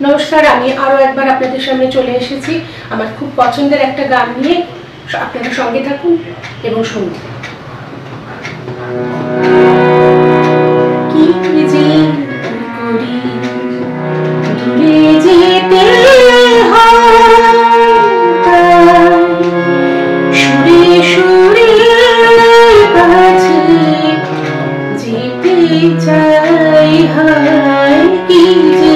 নমস্কার, আমি আরো একবার আপনাদের সামনে চলে এসেছি আমার খুব পছন্দের একটা গান নিয়ে। আপনারা সঙ্গে থাকুন এবং শুনুন। কি যে করি দূরে যেতে সুরে সুরে কাছে যেতে চাই, হায় কি যে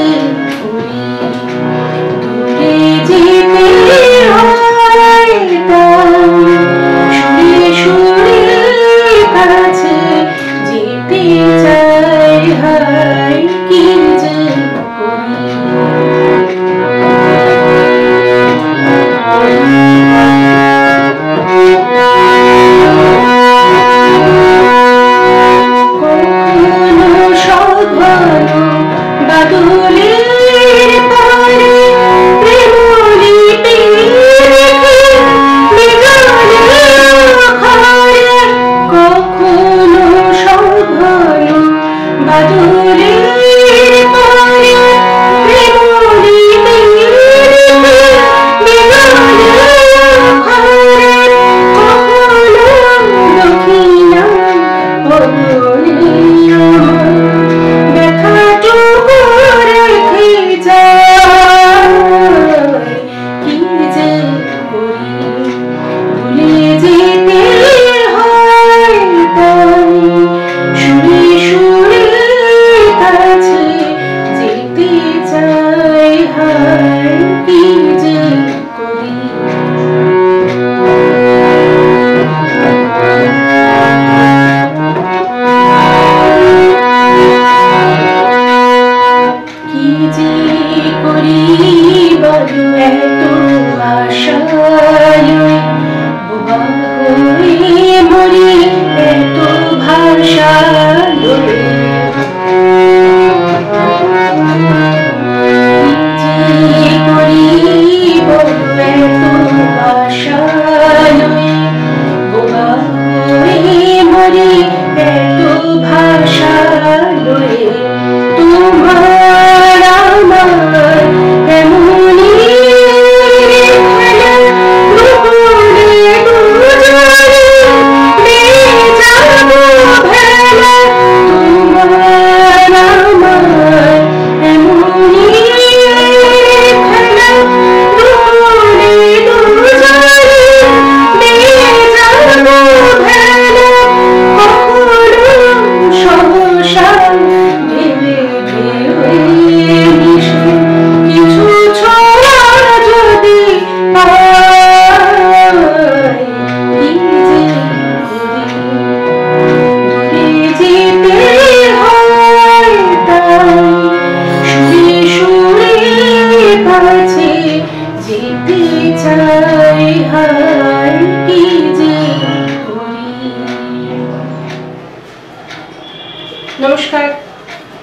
নমস্কার।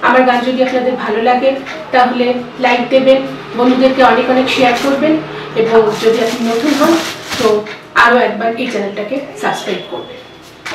আমার গান যদি আপনাদের ভালো লাগে তাহলে লাইক দেবেন, বন্ধুদেরকে অনেক অনেক শেয়ার করবেন এবং যদি আপনি নতুন হন তো আরও একবার এই চ্যানেলটাকে সাবস্ক্রাইব করবেন।